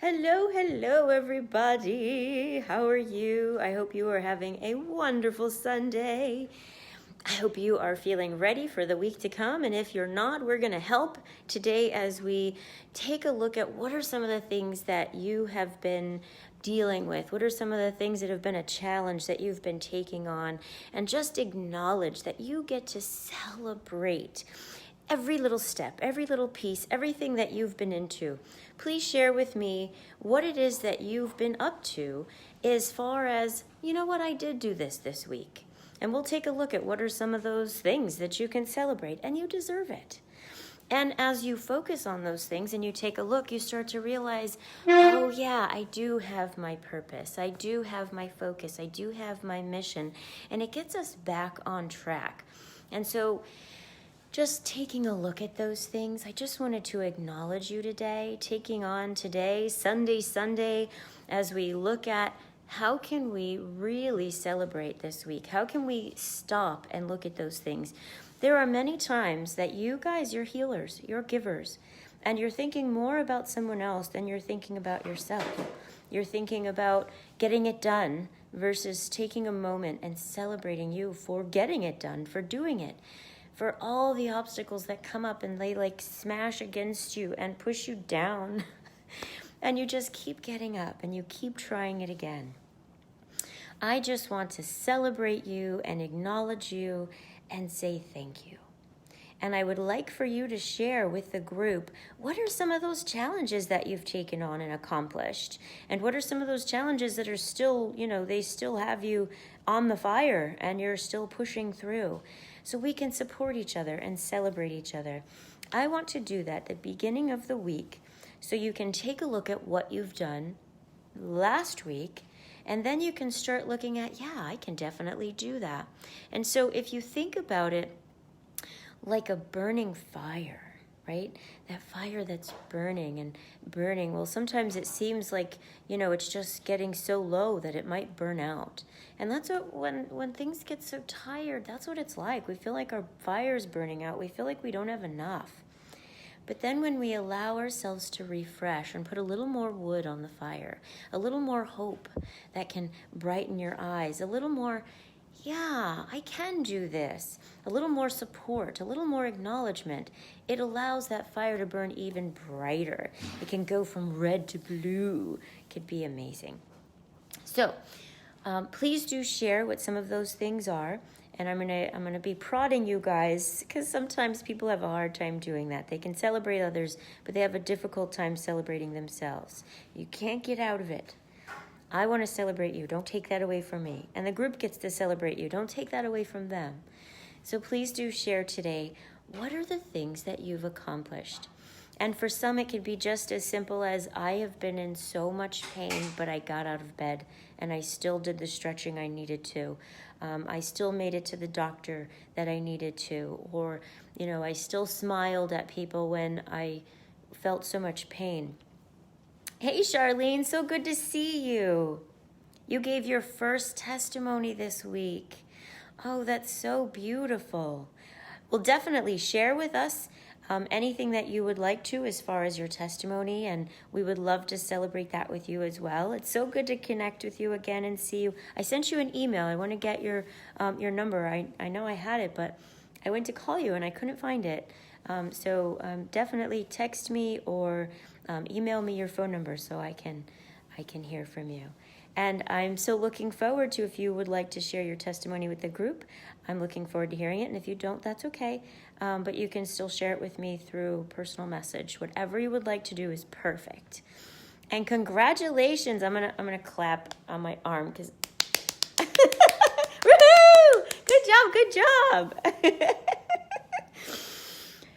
Hello, everybody. How are you? I hope you are having a wonderful Sunday. I hope you are feeling ready for the week to come. And if you're not, we're going to help today as we take a look at what are some of the things that you have been dealing with. What are some of the things that have been a challenge that you've been taking on? And just acknowledge that you get to celebrate every little step, every little piece, everything that you've been into. Please share with me what it is that you've been up to as far as, you know what, I did do this week. And we'll take a look at what are some of those things that you can celebrate, and you deserve it. And as you focus on those things and you take a look, you start to realize, oh yeah, I do have my purpose. I do have my focus. I do have my mission. And it gets us back on track. And so just taking a look at those things, I just wanted to acknowledge you today, taking on today, Sunday, as we look at how can we really celebrate this week? How can we stop and look at those things? There are many times that you guys, you're healers, you're givers, and you're thinking more about someone else than you're thinking about yourself. You're thinking about getting it done versus taking a moment and celebrating you for getting it done, for doing it, for all the obstacles that come up and they like smash against you and push you down. And you just keep getting up and you keep trying it again. I just want to celebrate you and acknowledge you and say thank you. And I would like for you to share with the group, what are some of those challenges that you've taken on and accomplished? And what are some of those challenges that are still, they still have you on the fire and you're still pushing through? So we can support each other and celebrate each other. I want to do that at the beginning of the week so you can take a look at what you've done last week, and then you can start looking at, yeah, I can definitely do that. And so if you think about it like a burning fire, right? That fire that's burning and burning. Well, sometimes it seems like, it's just getting so low that it might burn out. And that's what, when things get so tired, that's what it's like. We feel like our fire's burning out. We feel like we don't have enough. But then when we allow ourselves to refresh and put a little more wood on the fire, a little more hope that can brighten your eyes, a little more, yeah, I can do this, a little more support, a little more acknowledgement, it allows that fire to burn even brighter. It can go from red to blue. It could be amazing. So please do share what some of those things are. And I'm gonna be prodding you guys, because sometimes people have a hard time doing that. They can celebrate others, but they have a difficult time celebrating themselves. You can't get out of it. I want to celebrate you. Don't take that away from me. And the group gets to celebrate you. Don't take that away from them. So please do share today, what are the things that you've accomplished? And for some, it could be just as simple as, I have been in so much pain, but I got out of bed and I still did the stretching I needed to. I still made it to the doctor that I needed to. Or, I still smiled at people when I felt so much pain. Hey, Charlene, so good to see you. You gave your first testimony this week. Oh, that's so beautiful. Well, definitely share with us anything that you would like to as far as your testimony, and we would love to celebrate that with you as well. It's so good to connect with you again and see you. I sent you an email. I want to get your number. I know I had it, but I went to call you and I couldn't find it. So definitely text me or email me your phone number so I can hear from you. And I'm so looking forward to, if you would like to share your testimony with the group, I'm looking forward to hearing it. And if you don't, that's okay. But you can still share it with me through personal message. Whatever you would like to do is perfect. And congratulations. I'm gonna clap on my arm because woohoo! Good job.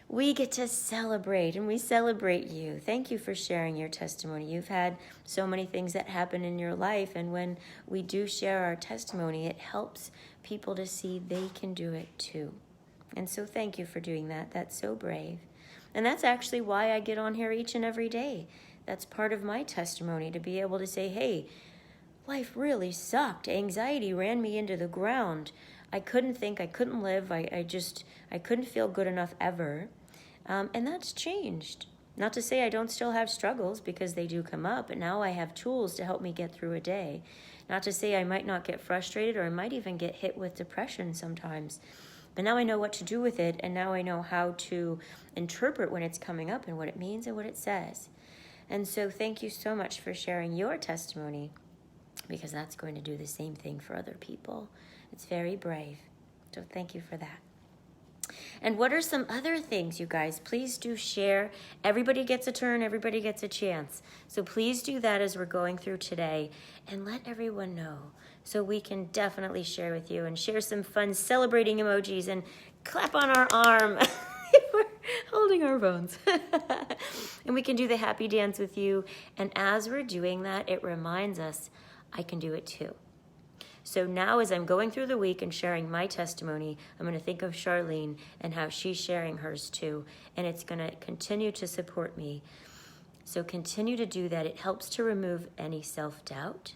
We get to celebrate, and we celebrate you. Thank you for sharing your testimony. You've had so many things that happen in your life, and when we do share our testimony, it helps people to see they can do it too. And so thank you for doing that. That's so brave. And that's actually why I get on here each and every day. That's part of my testimony, to be able to say, hey, life really sucked. Anxiety ran me into the ground. I couldn't think, I couldn't live. I couldn't feel good enough ever. And that's changed. Not to say I don't still have struggles, because they do come up, but now I have tools to help me get through a day. Not to say I might not get frustrated, or I might even get hit with depression sometimes. But now I know what to do with it, and now I know how to interpret when it's coming up and what it means and what it says. And so thank you so much for sharing your testimony, because that's going to do the same thing for other people. It's very brave. So thank you for that. And what are some other things, you guys? Please do share. Everybody gets a turn. Everybody gets a chance. So please do that as we're going through today, and let everyone know, so we can definitely share with you and share some fun celebrating emojis and clap on our arm. We're holding our phones. And we can do the happy dance with you. And as we're doing that, it reminds us, I can do it too. So now, as I'm going through the week and sharing my testimony, I'm going to think of Charlene and how she's sharing hers too. And it's going to continue to support me. So continue to do that. It helps to remove any self-doubt.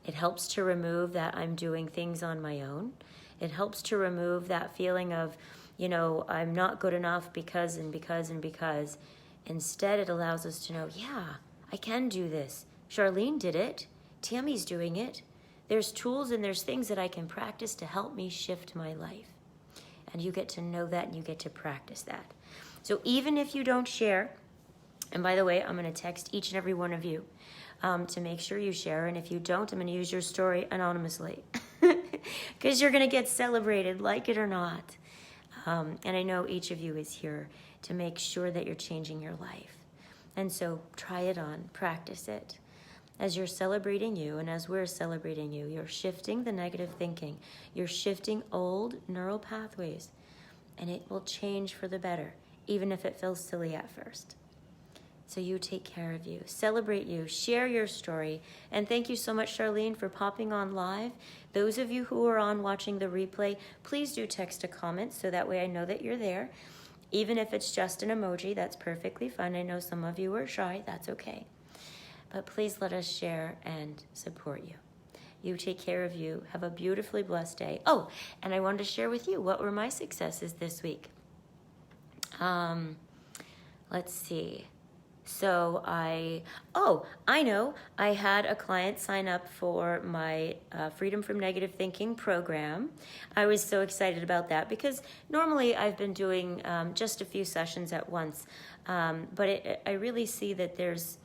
It helps to remove that I'm doing things on my own. It helps to remove that feeling of, I'm not good enough because and because and because. Instead, it allows us to know, yeah, I can do this. Charlene did it. Tammy's doing it. There's tools and there's things that I can practice to help me shift my life. And you get to know that, and you get to practice that. So even if you don't share, and by the way, I'm going to text each and every one of you to make sure you share. And if you don't, I'm going to use your story anonymously, because you're going to get celebrated, like it or not. And I know each of you is here to make sure that you're changing your life. And so try it on, practice it. As you're celebrating you, and as we're celebrating you, you're shifting the negative thinking. You're shifting old neural pathways, and it will change for the better, even if it feels silly at first. So you take care of you, celebrate you, share your story. And thank you so much, Charlene, for popping on live. Those of you who are on watching the replay, please do text a comment so that way I know that you're there. Even if it's just an emoji, that's perfectly fine. I know some of you are shy, that's okay. But please let us share and support you. You take care of you. Have a beautifully blessed day. Oh, and I wanted to share with you, what were my successes this week? Let's see. So I know. I had a client sign up for my Freedom from Negative Thinking program. I was so excited about that, because normally I've been doing just a few sessions at once. But I really see that there's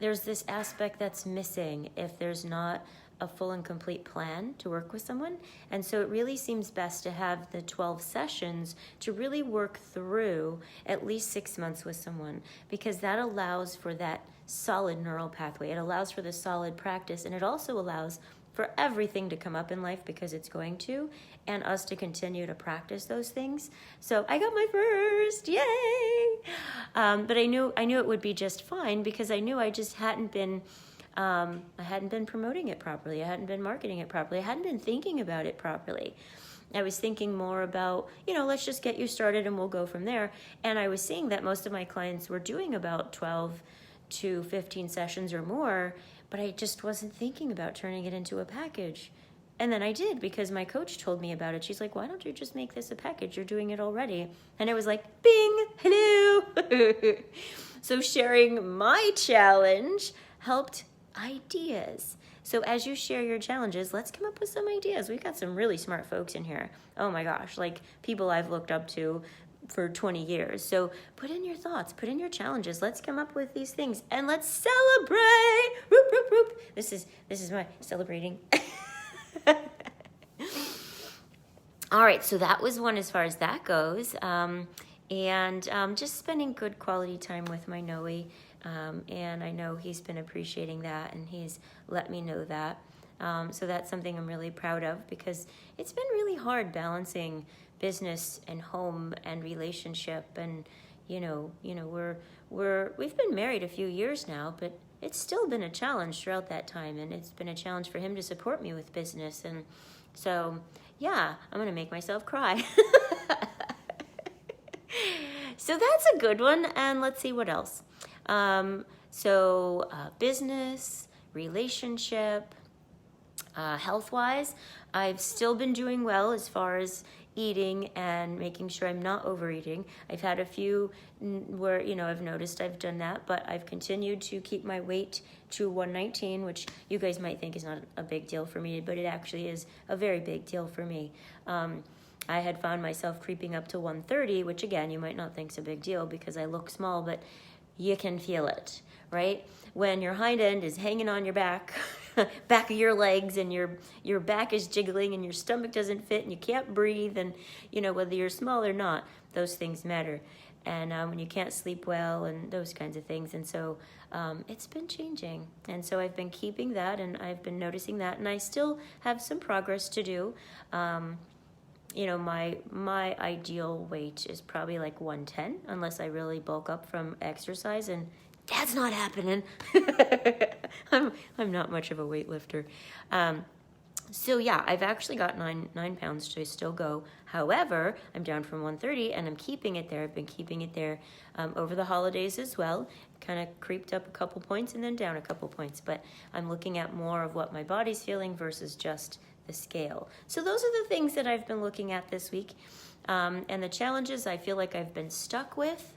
this aspect that's missing if there's not a full and complete plan to work with someone. And so it really seems best to have the 12 sessions to really work through at least 6 months with someone, because that allows for that solid neural pathway. It allows for the solid practice, and it also allows for everything to come up in life, because it's going to, and us to continue to practice those things. So I got my first, yay! But I knew it would be just fine, because I knew I just hadn't been promoting it properly. I hadn't been marketing it properly. I hadn't been thinking about it properly. I was thinking more about, let's just get you started and we'll go from there. And I was seeing that most of my clients were doing about 12 to 15 sessions or more, but I just wasn't thinking about turning it into a package. And then I did, because my coach told me about it. She's like, why don't you just make this a package? You're doing it already. And I was like, bing, hello. So sharing my challenge helped ideas. So as you share your challenges, let's come up with some ideas. We've got some really smart folks in here. Oh my gosh, like people I've looked up to for 20 years. So put in your thoughts, put in your challenges. Let's come up with these things, and let's celebrate. Whoop, whoop, whoop. This is my celebrating. All right, so that was one as far as that goes. And just spending good quality time with my Noe. And I know he's been appreciating that, and he's let me know that. So that's something I'm really proud of, because it's been really hard balancing business and home and relationship. And we've been married a few years now, but it's still been a challenge throughout that time, and it's been a challenge for him to support me with business. And so yeah, I'm gonna make myself cry. So that's a good one. And let's see what else. Business, relationship, health-wise, I've still been doing well as far as, eating and making sure I'm not overeating. I've had a few where, I've noticed I've done that, but I've continued to keep my weight to 119, which you guys might think is not a big deal for me, but it actually is a very big deal for me. I had found myself creeping up to 130, which again, you might not think is a big deal because I look small, but you can feel it, right? When your hind end is hanging on your back, back of your legs, and your back is jiggling and your stomach doesn't fit and you can't breathe, and whether you're small or not, those things matter. And when you can't sleep well and those kinds of things. And so it's been changing. And so I've been keeping that, and I've been noticing that, and I still have some progress to do. My ideal weight is probably like 110, unless I really bulk up from exercise, and that's not happening. I'm not much of a weightlifter. So yeah, I've actually got nine pounds to still go. However, I'm down from 130, and I'm keeping it there. I've been keeping it there over the holidays as well. Kind of creeped up a couple points and then down a couple points. But I'm looking at more of what my body's feeling versus just the scale. So those are the things that I've been looking at this week. And the challenges I feel like I've been stuck with.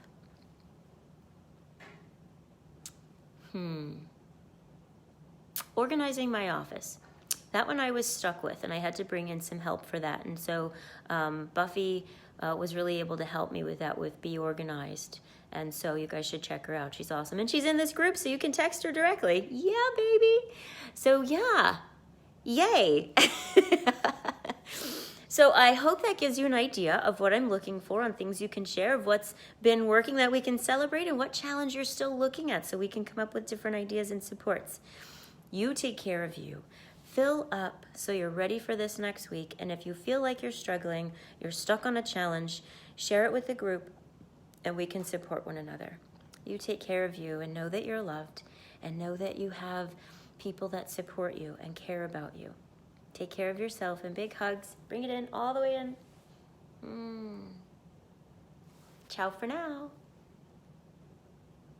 Organizing my office. That one I was stuck with, and I had to bring in some help for that. And so Buffy was really able to help me with that, with Be Organized. And so you guys should check her out. She's awesome. And she's in this group, so you can text her directly. Yeah, baby. So yeah, yay. So I hope that gives you an idea of what I'm looking for, on things you can share, of what's been working that we can celebrate, and what challenge you're still looking at, so we can come up with different ideas and supports. You take care of you. Fill up so you're ready for this next week. And if you feel like you're struggling, you're stuck on a challenge, share it with the group, and we can support one another. You take care of you, and know that you're loved, and know that you have people that support you and care about you. Take care of yourself, and big hugs. Bring it in, all the way in. Ciao for now.